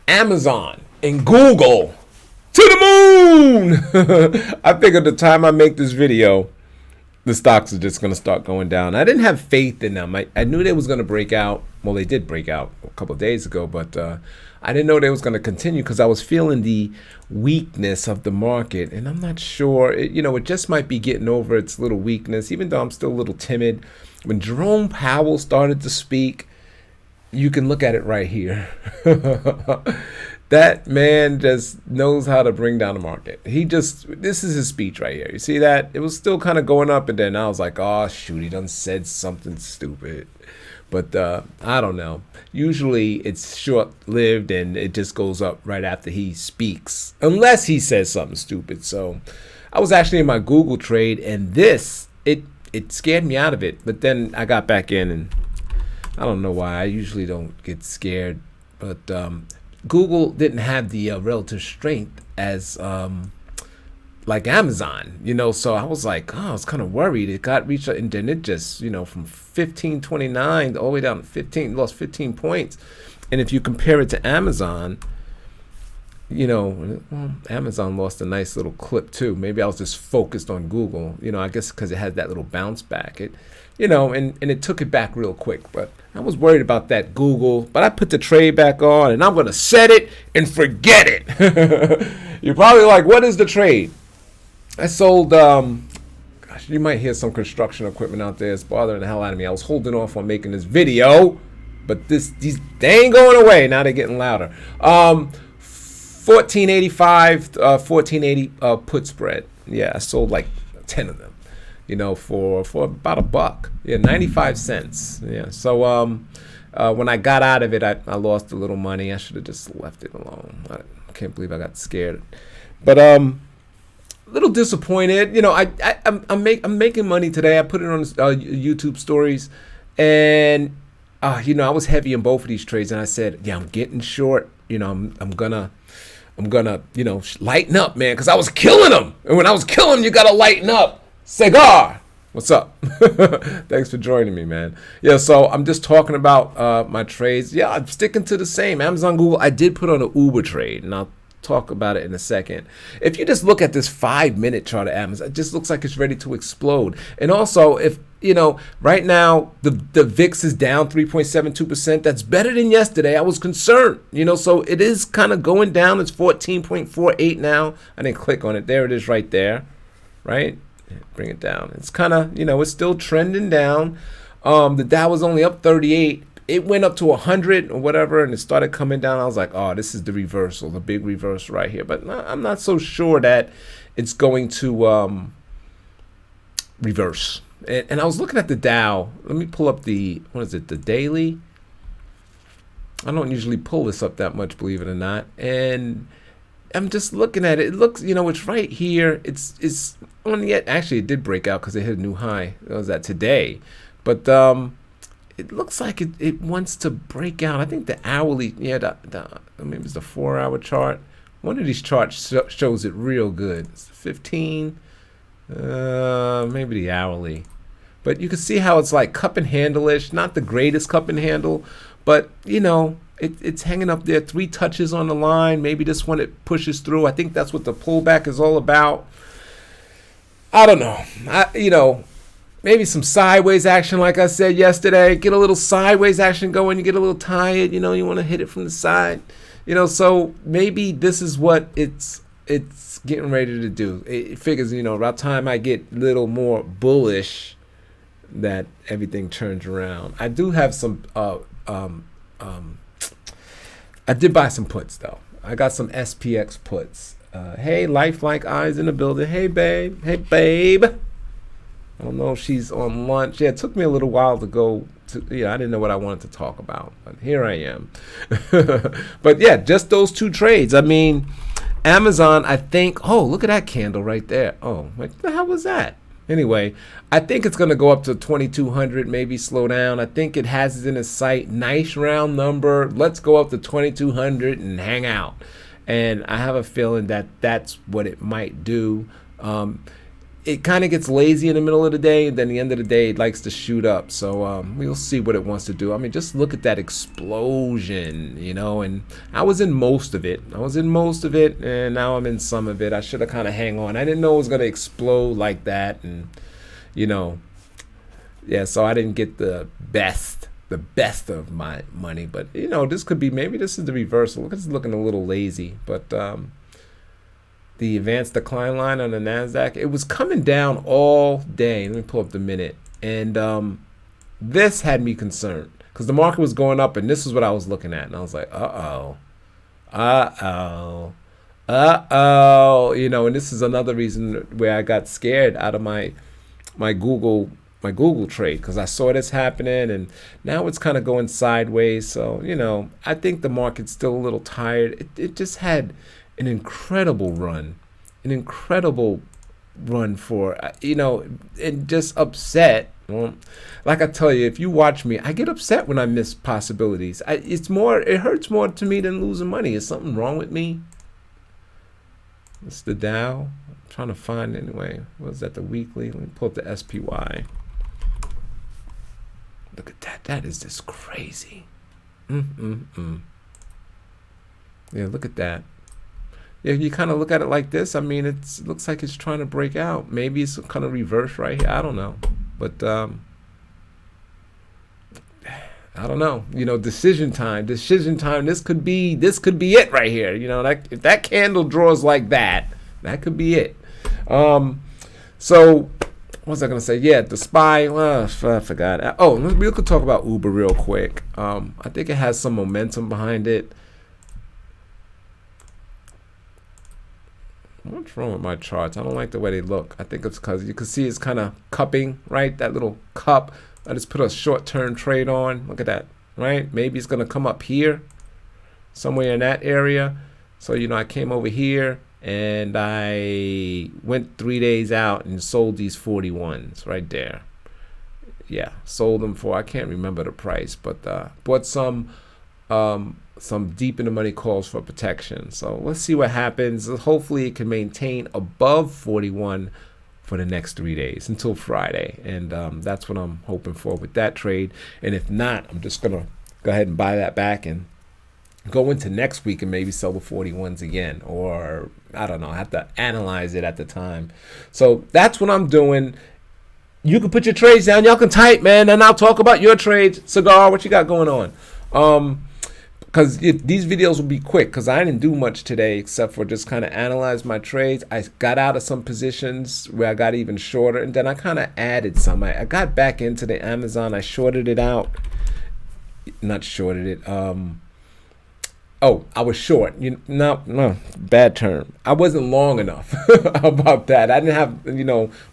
Amazon and Google to the moon. I figured the time I make this video, the stocks are just going to start going down. I didn't have faith in them. I knew they was going to break out. Well, they did break out a couple of days ago, but I didn't know they was going to continue because I was feeling the weakness of the market, and I'm not sure. It just might be getting over its little weakness, even though I'm still a little timid. When Jerome Powell started to speak, you can look at it right here. That man just knows how to bring down the market. This is his speech right here. You see that? It was still kind of going up, and then I was like, oh, shoot, he done said something stupid. But I don't know. Usually it's short-lived, and it just goes up right after he speaks, unless he says something stupid. So I was actually in my Google trade, and it scared me out of it. But then I got back in, and I don't know why. I usually don't get scared, but Google didn't have the relative strength as like Amazon, so I was like, I was kind of worried. It got reached, and then it just, from 1529 all the way down to 15, lost 15 points. And if you compare it to Amazon, Amazon lost a nice little clip too. Maybe I was just focused on Google, I guess because it had that little bounce back. And it took it back real quick. But I was worried about that Google. But I put the trade back on, and I'm going to set it and forget it. You're probably like, what is the trade? I sold, gosh, you might hear some construction equipment out there. It's bothering the hell out of me. I was holding off on making this video, but they ain't going away. Now they're getting louder. 1485, 1480 put spread. Yeah, I sold like 10 of them. For about $1. Yeah, 95 cents. Yeah. So when I got out of it, I lost a little money. I should have just left it alone. I can't believe I got scared. But a little disappointed. I'm making money today. I put it on YouTube stories, and I was heavy in both of these trades, and I said, yeah, I'm getting short. I'm gonna lighten up, man, because I was killing them. And when I was killing them, you gotta lighten up. Cigar, what's up? Thanks for joining me, man. Yeah, so I'm just talking about my trades. Yeah, I'm sticking to the same. Amazon, Google. I did put on an Uber trade, and I'll talk about it in a second. If you just look at this 5-minute chart of Amazon, it just looks like it's ready to explode. And also, if right now the VIX is down 3.72%. That's better than yesterday. I was concerned, so it is kind of going down. It's 14.48 now. I didn't click on it. There it is right there, right? Bring it down. It's kind of, it's still trending down. The Dow was only up 38. It went up to 100 or whatever, and it started coming down. I was like, oh, this is the reversal, the big reversal right here. But I'm not so sure that it's going to reverse. And I was looking at the Dow. Let me pull up the daily. I don't usually pull this up that much, believe it or not. And I'm just looking at it. It looks, it's right here. It's on yet. Actually, it did break out because it hit a new high. That was that today. But it looks like it wants to break out. I think the hourly, maybe it's the 4-hour chart. One of these charts shows it real good. It's 15, maybe the hourly. But you can see how it's like cup and handle-ish. Not the greatest cup and handle, but it's hanging up there. 3 touches on the line. Maybe this one it pushes through. I think that's what the pullback is all about. I don't know. Maybe some sideways action, like I said yesterday. Get a little sideways action going. You get a little tired. You want to hit it from the side. So maybe this is what it's getting ready to do. It figures, about time I get a little more bullish, that everything turns around. I do have some. I did buy some puts though. I got some SPX puts. Hey, lifelike eyes in the building. Hey, babe. Hey, babe. I don't know if she's on lunch. Yeah, it took me a little while to go to, I didn't know what I wanted to talk about, but here I am. But yeah, just those 2 trades. I mean, Amazon, I think, oh, look at that candle right there. Oh, what the hell was that? Anyway, I think it's going to go up to 2,200, maybe slow down. I think it has it in its sight. Nice round number. Let's go up to 2,200 and hang out. And I have a feeling that that's what it might do. it kind of gets lazy in the middle of the day, and then the end of the day it likes to shoot up. So we'll see what it wants to do. I mean, just look at that explosion, and I was in most of it. And now I'm in some of it. I should have kind of hang on. I didn't know it was going to explode like that, and yeah, so I didn't get the best of my money. But this could be, maybe this is the reversal. Look, it's looking a little lazy, but the advanced decline line on the NASDAQ, it was coming down all day. Let me pull up the minute. And this had me concerned because the market was going up, and this is what I was looking at. And I was like, uh-oh. And this is another reason where I got scared out of my Google trade, because I saw this happening, and now it's kind of going sideways. So, I think the market's still a little tired. It just had an incredible run for, and just upset. Well, like I tell you, if you watch me, I get upset when I miss possibilities. It hurts more to me than losing money. Is something wrong with me? It's the Dow. I'm trying to find anyway. Was that the weekly? Let me pull up the SPY. Look at that. That is just crazy. Yeah, look at that. Yeah, you kind of look at it like this. I mean, it looks like it's trying to break out. Maybe it's kind of reverse right here. I don't know. But I don't know. Decision time. This could be it right here. If that candle draws like that could be it. So what was I gonna say? Yeah, the SPY. I forgot. We could talk about Uber real quick. I think it has some momentum behind it. What's wrong with my charts? I don't like the way they look. I think it's because you can see it's kind of cupping, right? That little cup. I just put a short-term trade on. Look at that, right? Maybe it's going to come up here, somewhere in that area. So, I came over here, and I went 3 days out and sold these 41s right there. Yeah, sold them for, I can't remember the price, but bought some deep in the money calls for protection. So let's see what happens. Hopefully it can maintain above 41 for the next 3 days until Friday. And that's what I'm hoping for with that trade. And if not, I'm just going to go ahead and buy that back and go into next week and maybe sell the 41s again. Or I don't know, I have to analyze it at the time. So that's what I'm doing. You can put your trades down. Y'all can type, man, and I'll talk about your trades. Cigar, what you got going on? Because these videos will be quick, because I didn't do much today except for just kind of analyze my trades. I got out of some positions where I got even shorter, and then I kind of added some. I got back into the Amazon. I shorted it out. Not shorted it. I was short. No, bad term. I wasn't long enough about that. I didn't have,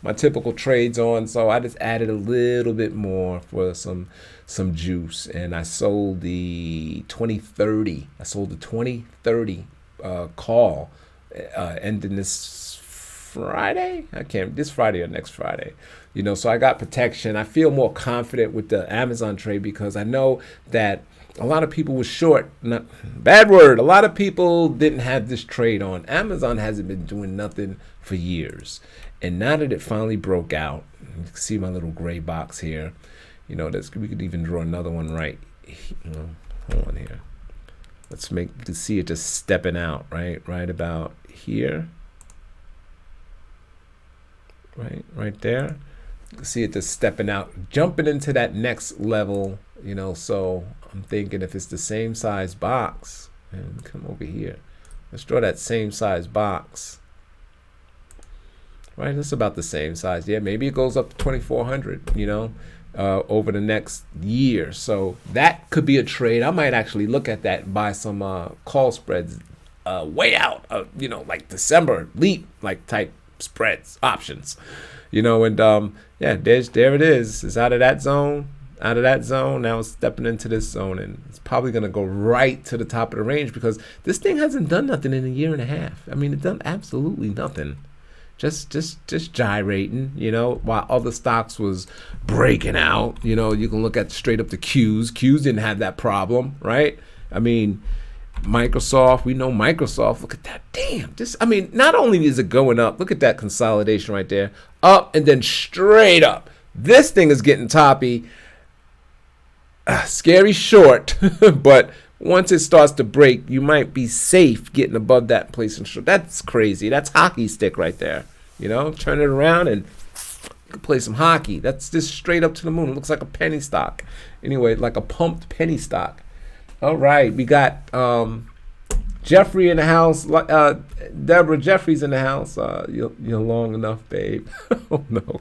my typical trades on, so I just added a little bit more for some juice, and I sold the 2030. I sold the 2030 call ending this Friday. This Friday or next Friday. So I got protection. I feel more confident with the Amazon trade because I know that a lot of people were short. Bad word. A lot of people didn't have this trade on. Amazon hasn't been doing nothing for years, and now that it finally broke out, you can see my little gray box here. We could even draw another one right. Hold on here. Let's to see it just stepping out right about here. Right there. See it just stepping out, jumping into that next level. So I'm thinking if it's the same size box, and come over here. Let's draw that same size box. Right, that's about the same size. Yeah, maybe it goes up to 2,400. Over the next year. So that could be a trade. I might actually look at that and buy some call spreads way out, like December leap, like type spreads, options, and there it is. It's out of that zone. Now it's stepping into this zone, and it's probably going to go right to the top of the range because this thing hasn't done nothing in a year and a half. I mean, it's done absolutely nothing. Just gyrating, while other stocks was breaking out. You can look at straight up the Qs. Qs didn't have that problem, right? I mean, Microsoft, we know Microsoft. Look at that. Damn. Not only is it going up, look at that consolidation right there. Up and then straight up. This thing is getting toppy. Scary short, but once it starts to break, you might be safe getting above that place and short. That's crazy. That's hockey stick right there. Turn it around and you can play some hockey. That's just straight up to the moon. It looks like a penny stock. Anyway, like a pumped penny stock. All right, we got Jeffrey in the house. Deborah Jeffrey's in the house. You're long enough, babe. Oh no.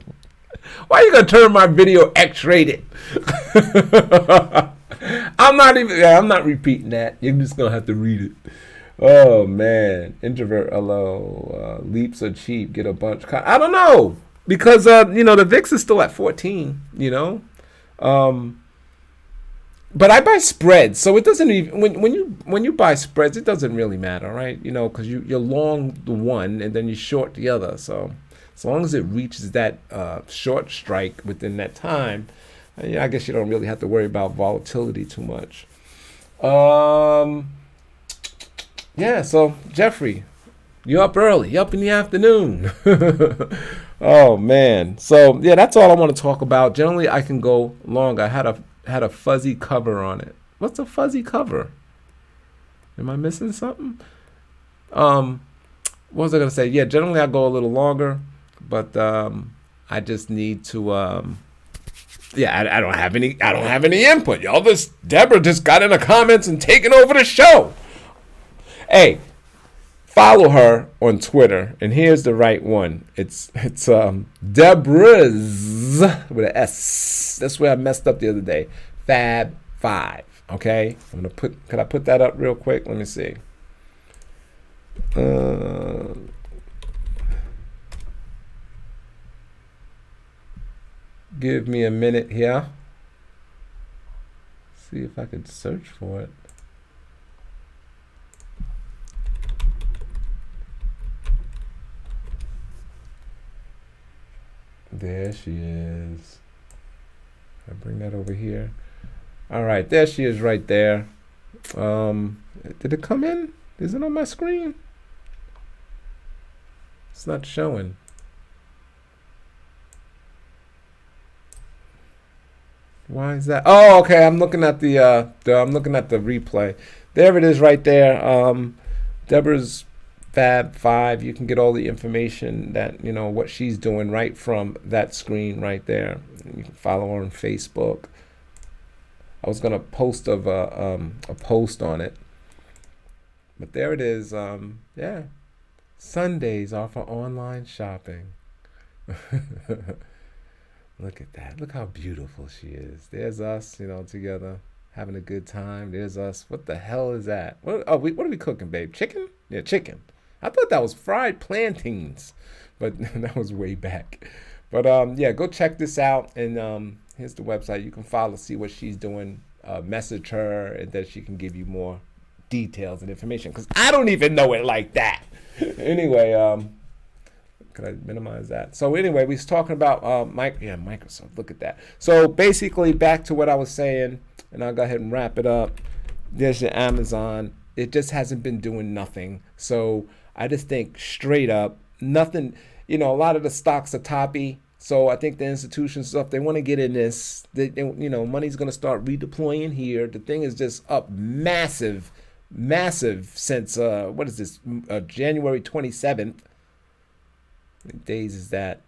Why are you gonna turn my video X-rated? I'm not repeating that. You're just gonna have to read it. Oh man, introvert hello. Leaps are cheap. Get a bunch. I don't know because the VIX is still at 14. But I buy spreads, so it doesn't even when you buy spreads, it doesn't really matter, right? Because you're long the one and then you short the other. So as long as it reaches that short strike within that time, I guess you don't really have to worry about volatility too much. Yeah. So Jeffrey, you're up early. You're up in the afternoon. Oh man. So yeah, that's all I want to talk about. Generally, I can go longer. I had a fuzzy cover on it. What's a fuzzy cover? Am I missing something? What was I gonna say? Yeah, generally I go a little longer, but I just need to I don't have any input. Y'all Deborah just got in the comments and taking over the show. Hey, follow her on Twitter, and here's the right one. It's Deborah's with an S. That's where I messed up the other day. Fab5. Okay, Could I put that up real quick? Let me see. Give me a minute here. See if I could search for it. There she is. I bring that over here. All right, there she is right there. Did it come in? Is it on my screen? It's not showing. Why is that? Oh, okay. I'm looking at the replay. There it is right there. Deborah's Fab5. You can get all the information that what she's doing right from that screen right there. You can follow her on Facebook. I was gonna post a post on it, but there it is. Yeah, Sundays are for online shopping. Look at that. Look how beautiful she is. There's us, together having a good time. There's us. What the hell is that? What are we cooking, babe? Chicken? Yeah, chicken. I thought that was fried plantains, but that was way back. But yeah, go check this out. And here's the website. You can follow, see what she's doing. Message her, and then she can give you more details and information. Because I don't even know it like that. Anyway, could I minimize that? So anyway, we was talking about Microsoft. Look at that. So basically, back to what I was saying, and I'll go ahead and wrap it up. There's your Amazon. It just hasn't been doing nothing. So I just think straight up, nothing. A lot of the stocks are toppy. So I think the institution stuff, they want to get in this. Money's going to start redeploying here. The thing is just up massive since, what is this, January 27th. What days is that?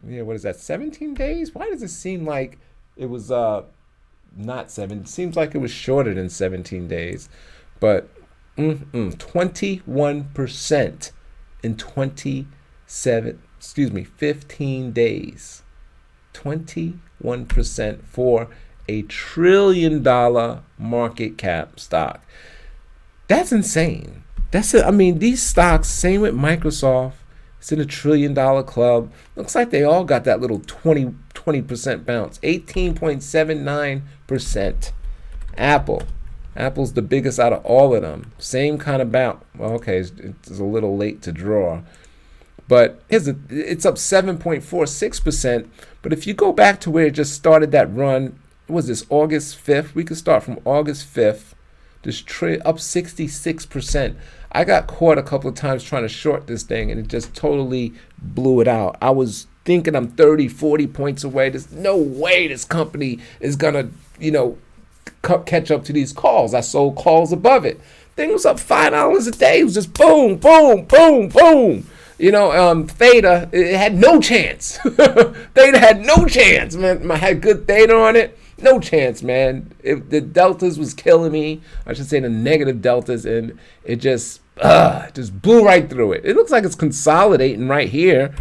Yeah, what is that, 17 days? Why does it seem like it was not 7? It seems like it was shorter than 17 days. But 21% in 15 days. 21% for a $1 trillion market cap stock. That's insane. That's it. These stocks, same with Microsoft, it's in a $1 trillion club. Looks like they all got that little 20% bounce. 18.79%. Apple's the biggest out of all of them. Same kind of bounce. Well, okay, it's a little late to draw. But it's up 7.46%. But if you go back to where it just started that run, was this August 5th? We could start from August 5th. This trade up 66%. I got caught a couple of times trying to short this thing, and it just totally blew it out. I was thinking I'm 30, 40 points away. There's no way this company is going to, catch up to these calls. I sold calls above it. Thing was up $5 a day. It was just boom, boom, boom, boom. Theta, it had no chance. Theta had no chance, man. I had good theta on it. No chance, man. The deltas was killing me. I should say the negative deltas, and it just blew right through it. It looks like it's consolidating right here.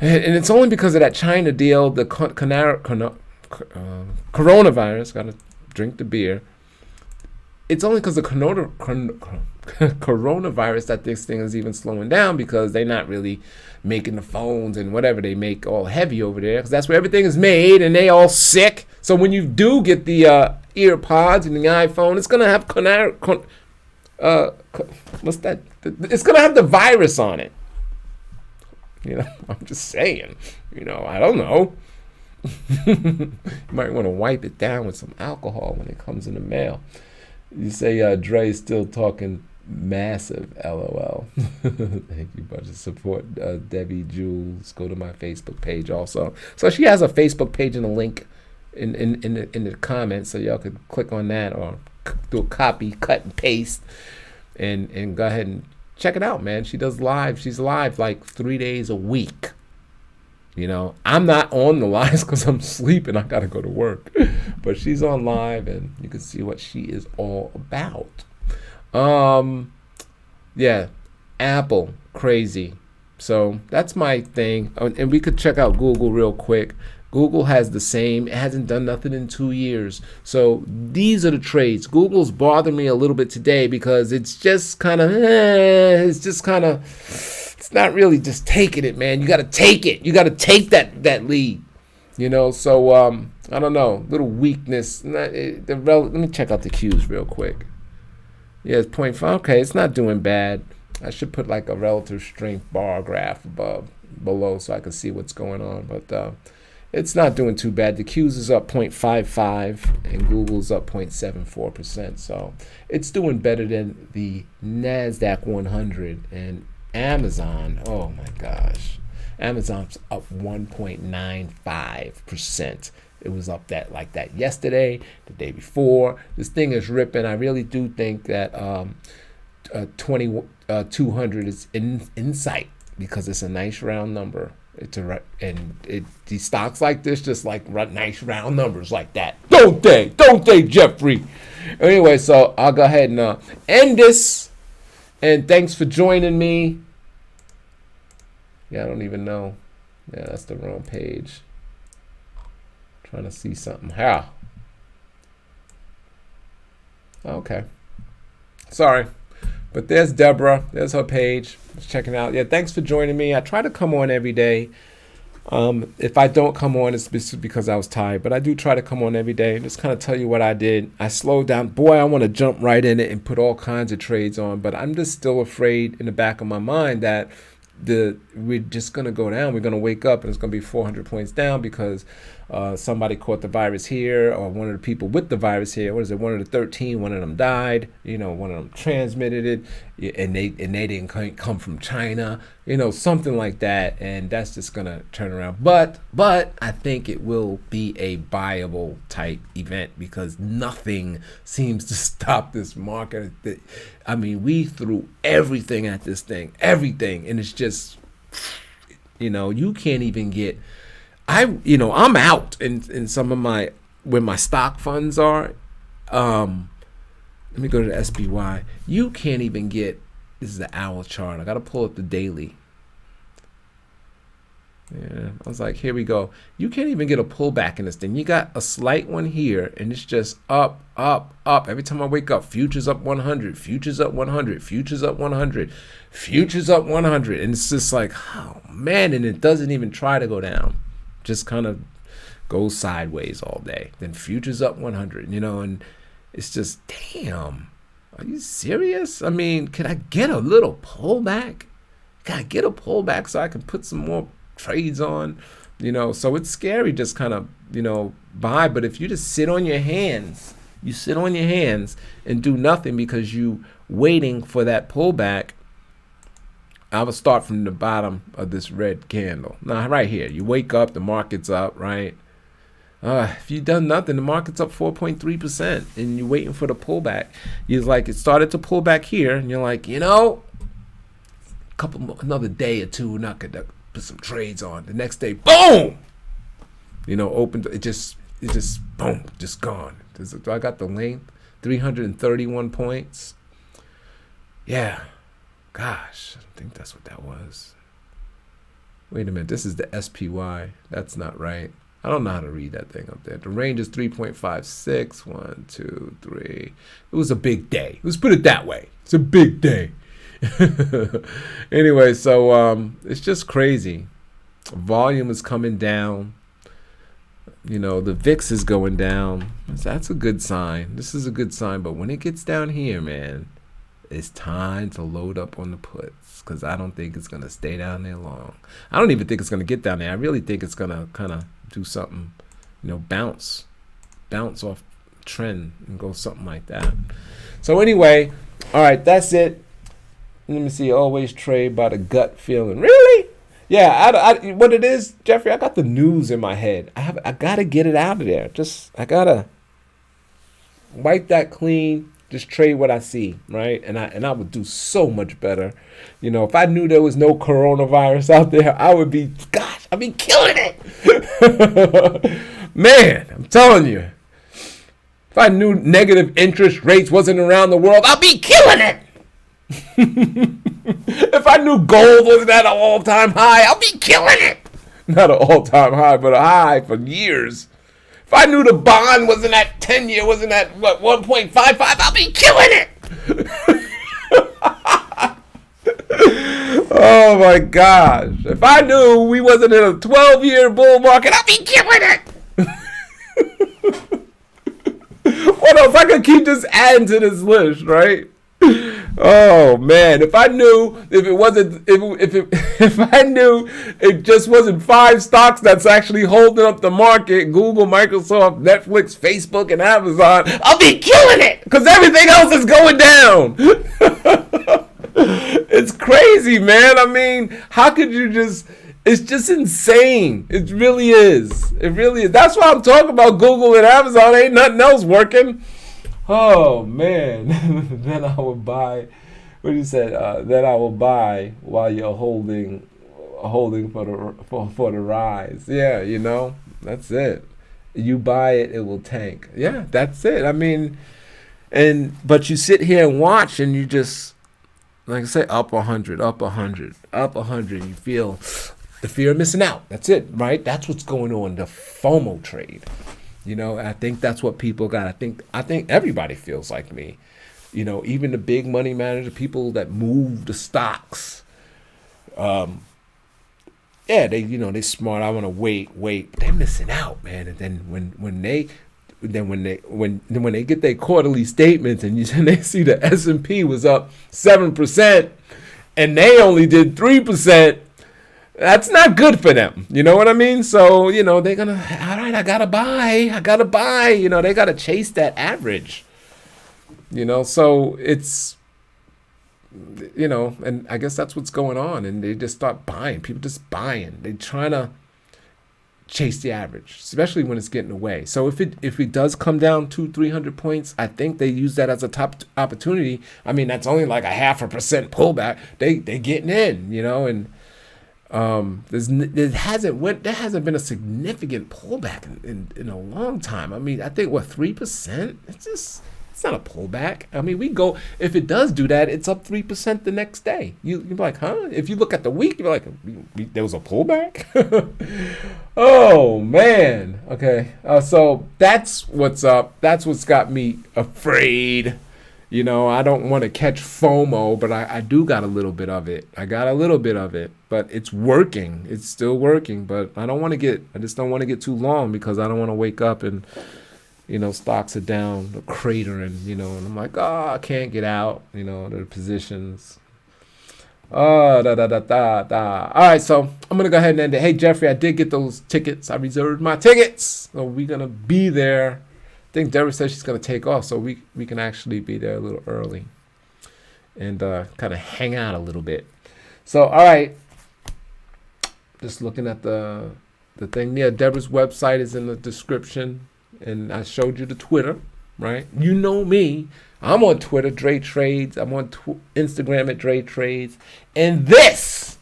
And it's only because of that China deal, the coronavirus. Got to drink the beer. It's only because of coronavirus that this thing is even slowing down, because they're not really making the phones and whatever they make all heavy over there, because that's where everything is made, and they all sick. So when you do get the ear pods and the iPhone, it's gonna have what's that? It's gonna have the virus on it. I'm just saying. I don't know. You might want to wipe it down with some alcohol when it comes in the mail. You say Dre's still talking massive, LOL. Thank you, bunch of support. Debbie Jules, go to my Facebook page also. So she has a Facebook page and a link in the comments, so y'all could click on that or do a copy, cut and paste, and go ahead and check it out, man. She does live. She's live like 3 days a week. I'm not on the lives because I'm sleeping. I got to go to work. But she's on live, and you can see what she is all about. Yeah, Apple, crazy. So that's my thing. And we could check out Google real quick. Google has the same. It hasn't done nothing in 2 years. So these are the trades. Google's bothering me a little bit today because it's just kind of, it's not really just taking it, man. You got to take it. You got to take that lead. So I don't know. Little weakness. Let me check out the Qs real quick. Yeah, it's 0.5. Okay, it's not doing bad. I should put like a relative strength bar graph below so I can see what's going on. But it's not doing too bad. The Qs is up 0.55 and Google's up 0.74%. So it's doing better than the NASDAQ 100 and Amazon. Oh my gosh. Amazon's up 1.95%. It was up like that yesterday, the day before. This thing is ripping. I really do think that 200 is in sight because it's a nice round number. These stocks like this just like nice round numbers like that. Don't they, Jeffrey? Anyway, so I'll go ahead and end this. And thanks for joining me. Yeah, I don't even know. Yeah, that's the wrong page. Trying to see something. How? Okay. Sorry. But there's Deborah. There's her page. Just checking out. Yeah, thanks for joining me. I try to come on every day. If I don't come on, it's because I was tired. But I do try to come on every day and just kind of tell you what I did. I slowed down. Boy, I want to jump right in it and put all kinds of trades on. But I'm just still afraid in the back of my mind that we're just going to go down. We're going to wake up and it's going to be 400 points down because somebody caught the virus here, or one of the people with the virus here. What is it? One of the 13, one of them died. One of them transmitted it, and they didn't come from China. Something like that, and that's just gonna turn around. But I think it will be a buyable type event because nothing seems to stop this market. I mean, we threw everything at this thing, everything, and it's just, you can't even get. I'm out in some of where my stock funds are. Let me go to the SPY. You can't even get, this is the hour chart. I got to pull up the daily. Yeah, I was like, here we go. You can't even get a pullback in this thing. You got a slight one here, and it's just up, up, up. Every time I wake up, futures up 100, futures up 100, futures up 100, futures up 100. And it's just like, oh, man, and it doesn't even try to go down. Just kind of goes sideways all day. Then futures up 100, and it's just, damn, are you serious? I mean, can I get a little pullback? gotta get a pullback so I can put some more trades on, so it's scary just kind of, buy. But if you just sit on your hands, and do nothing because you waiting for that pullback, I would start from the bottom of this red candle. Now, right here, you wake up, the market's up, right? If you've done nothing, the market's up 4.3%, and you're waiting for the pullback. You're like, it started to pull back here, and you're like, another day or two, not gonna put some trades on. The next day, boom, opened. It just boom, just gone. I got the length, 331 points. Yeah, gosh, I think that's what that was. Wait a minute, this is the SPY. That's not right. I don't know how to read that thing up there. The range is 3.56. 1, 2, 3. It was a big day. Let's put it that way. It's a big day. Anyway, so it's just crazy. Volume is coming down. The VIX is going down. That's a good sign. This is a good sign. But when it gets down here, man, it's time to load up on the puts, because I don't think it's going to stay down there long. I don't even think it's going to get down there. I really think it's going to kind of do something, bounce off trend and go something like that. So anyway, all right, that's it. Let me see. Always trade by the gut feeling. Really? Yeah. What it is, Jeffrey? I got the news in my head. I gotta get it out of there. I gotta wipe that clean. Just trade what I see, right? And I would do so much better. If I knew there was no coronavirus out there, I'd be killing it. Man, I'm telling you. If I knew negative interest rates wasn't around the world, I'd be killing it. If I knew gold wasn't at an all-time high, I'll be killing it. Not an all-time high, but a high for years. If I knew the bond wasn't at 10-year, wasn't at 1.55, I'll be killing it. Oh my gosh. If I knew we wasn't in a 12-year bull market, I'll be killing it. What else? I could keep just adding to this list, right? Oh man, if I knew if I knew it just wasn't 5 stocks that's actually holding up the market, Google, Microsoft, Netflix, Facebook, and Amazon, I'll be killing it because everything else is going down. It's crazy, man. I mean, how could you just, it's just insane. It really is. It really is. That's why I'm talking about Google and Amazon. Ain't nothing else working. Oh man, then I will buy. What you said? Then I will buy while you're holding for the rise. Yeah, that's it. You buy it, it will tank. Yeah, that's it. I mean, but you sit here and watch, and you just, like I say, up 100, up 100, up 100. You feel the fear of missing out. That's it, right? That's what's going on. The FOMO trade. I think that's what people got. I think everybody feels like me. Even the big money managers, people that move the stocks. Yeah, they smart. I want to wait, but they're missing out, man. And then when they get their quarterly statements and they see the S&P was up 7% and they only did 3%. That's not good for them. You know what I mean? So, they're going to, all right, I got to buy. They got to chase that average. So it's, and I guess that's what's going on. And they just start buying. People just buying. They're trying to chase the average, especially when it's getting away. So if it does come down 200-300 points, I think they use that as a top opportunity. I mean, that's only like a 0.5% pullback. They getting in, and there hasn't been a significant pullback in a long time. I mean, I think 3%. It's not a pullback. I mean, if it does do that, it's up 3% the next day. You're like, huh? If you look at the week, you're like, there was a pullback. Oh man. Okay. So that's what's up. That's what's got me afraid. I don't want to catch FOMO, but I do got a little bit of it. But it's working. It's still working. But I just don't want to get too long because I don't want to wake up and, stocks are down, the crater, and I'm like, I can't get out, the positions. All right, so I'm gonna go ahead and end it. Hey Jeffrey, I did get those tickets. I reserved my tickets, so we're gonna be there. I think Deborah says she's gonna take off, so we can actually be there a little early and kind of hang out a little bit. So all right, just looking at the thing. Yeah, Deborah's website is in the description, and I showed you the Twitter, right? You know me. I'm on Twitter, Dre Trades. I'm on Instagram at Dre Trades. And this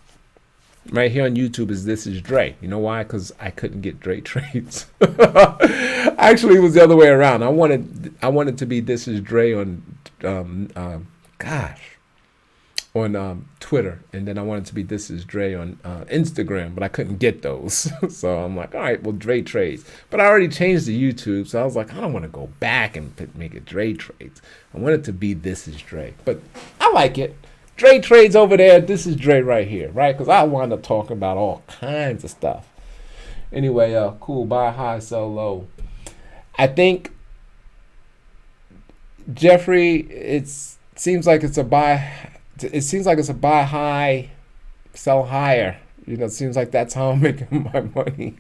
right here on YouTube is This Is Dre. You know why? Because I couldn't get Dre Trades. Actually, it was the other way around. I wanted to be This Is Dre on on Twitter, and then I wanted to be This Is Dre on Instagram, but I couldn't get those. So I'm like, all right, well, Dre Trades. But I already changed the YouTube, so I was like, I don't want to go back and make it Dre Trades. I want it to be This Is Dre. But I like it. Dre Trades over there, This Is Dre right here, right? Because I wound up talking about all kinds of stuff. Anyway, cool, buy high, sell low. I think, Jeffrey, it seems like it's a buy high, sell higher. You know, it seems like that's how I'm making my money.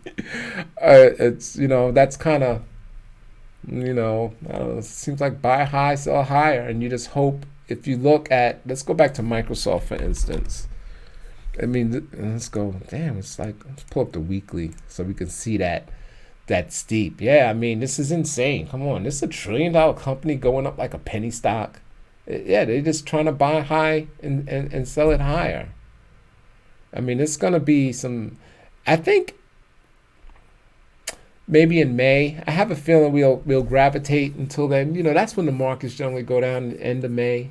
It's, that's kind of, it seems like buy high, sell higher. And you just hope, if you look at, let's go back to Microsoft, for instance. I mean, let's go, let's pull up the weekly so we can see that steep. Yeah, I mean, this is insane. Come on, this is $1 trillion company going up like a penny stock. Yeah, they're just trying to buy high and sell it higher. I mean, it's going to be I think maybe in May. I have a feeling we'll gravitate until then. That's when the markets generally go down at the end of May.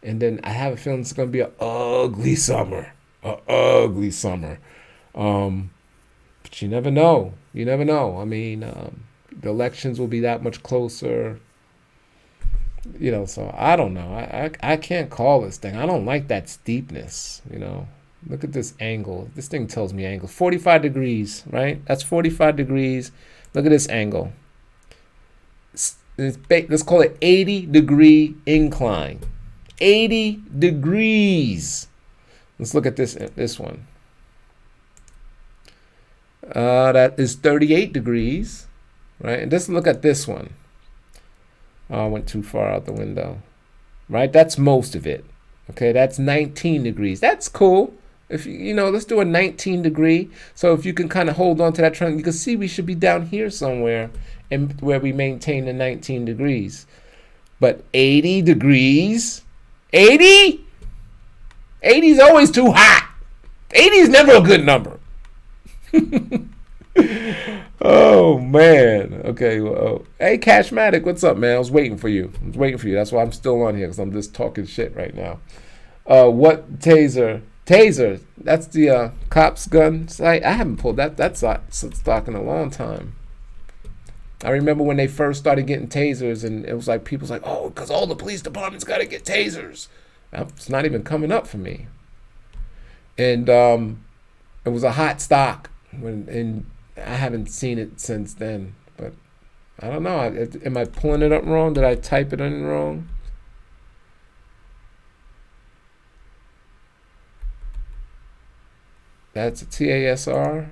And then I have a feeling it's going to be an ugly summer. But you never know. I mean, the elections will be that much closer. So I don't know. I can't call this thing. I don't like that steepness, Look at this angle. This thing tells me angle. 45 degrees, right? That's 45 degrees. Look at this angle. Let's call it 80-degree incline. 80 degrees. Let's look at this one. That is 38 degrees, right? And let's look at this one. Oh, I went too far out the window, right? That's most of it. Okay, that's 19 degrees. That's cool. If let's do a 19 degree. So if you can kind of hold on to that trend, you can see we should be down here somewhere, and where we maintain the 19 degrees. But 80 degrees, 80 is always too hot. 80 is never a good number. Oh man. Okay. Well, hey Cashmatic, what's up, man? I was waiting for you. That's why I'm still on here, because I'm just talking shit right now. What taser? Taser. That's the cops gun site. I haven't pulled that stock in a long time. I remember when they first started getting tasers, and it was like people's like, oh, because all the police departments got to get tasers. It's not even coming up for me. And it was a hot stock and I haven't seen it since then, but I don't know. Am I pulling it up wrong? Did I type it in wrong? That's a TASR.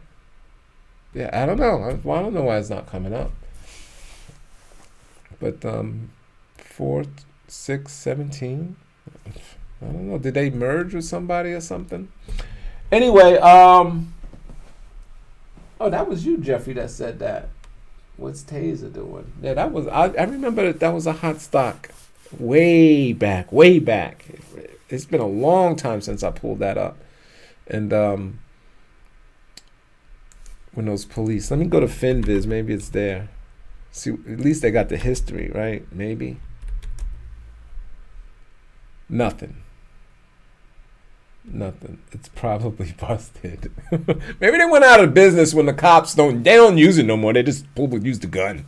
Yeah, I don't know. I don't know why it's not coming up. But 4, 6, 17. I don't know. Did they merge with somebody or something? Anyway, oh, that was you, Jeffrey, that said that. What's Taser doing? Yeah, that was. I remember that was a hot stock, way back. It's been a long time since I pulled that up, and when those police. Let me go to FinViz. Maybe it's there. See, at least they got the history, right? Maybe. Nothing. It's probably busted. Maybe they went out of business when the cops don't use it no more. They just use the gun,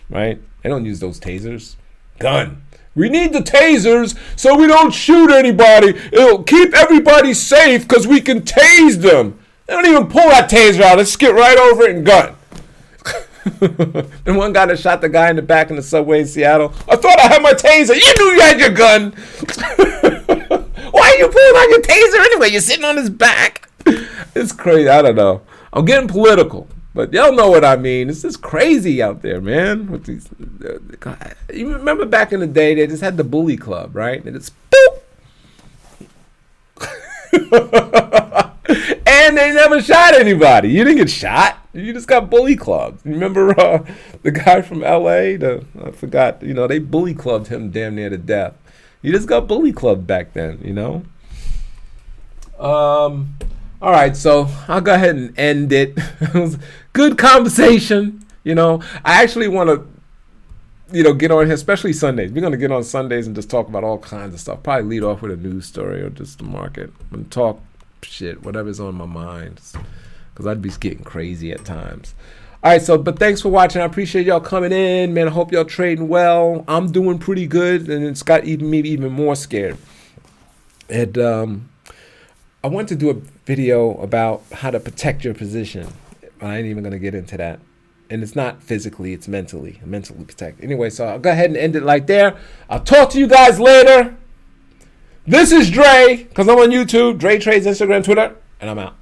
right? They don't use those tasers. Gun. We need the tasers so we don't shoot anybody. It'll keep everybody safe because we can tase them. They don't even pull that taser out. Let's skip right over it and gun. And one guy that shot the guy in the back in the subway in Seattle. I thought I had my taser. You knew you had your gun. Why are you pulling on your taser anyway? You're sitting on his back. It's crazy. I don't know. I'm getting political, but y'all know what I mean. It's just crazy out there, man. With these, you remember back in the day, they just had the bully club, right? And it's boop. And they never shot anybody. You didn't get shot. You just got bully clubbed. Remember the guy from L.A.? I forgot. You know, they bully clubbed him damn near to death. You just got bully clubbed back then, you know? All right, so I'll go ahead and end it. It was good conversation. You know, I actually want to, you know, get on here, especially Sundays. We're going to get on Sundays and just talk about all kinds of stuff. Probably lead off with a news story or just the market and talk shit, whatever's on my mind. Because I'd be getting crazy at times. All right, but thanks for watching. I appreciate y'all coming in, man. I hope y'all trading well. I'm doing pretty good, and it's got me even more scared. And I want to do a video about how to protect your position. I ain't even going to get into that. And it's not physically, it's mentally protect. Anyway, so I'll go ahead and end it like there. I'll talk to you guys later. This is Dre, because I'm on YouTube, Dre Trades, Instagram, Twitter, and I'm out.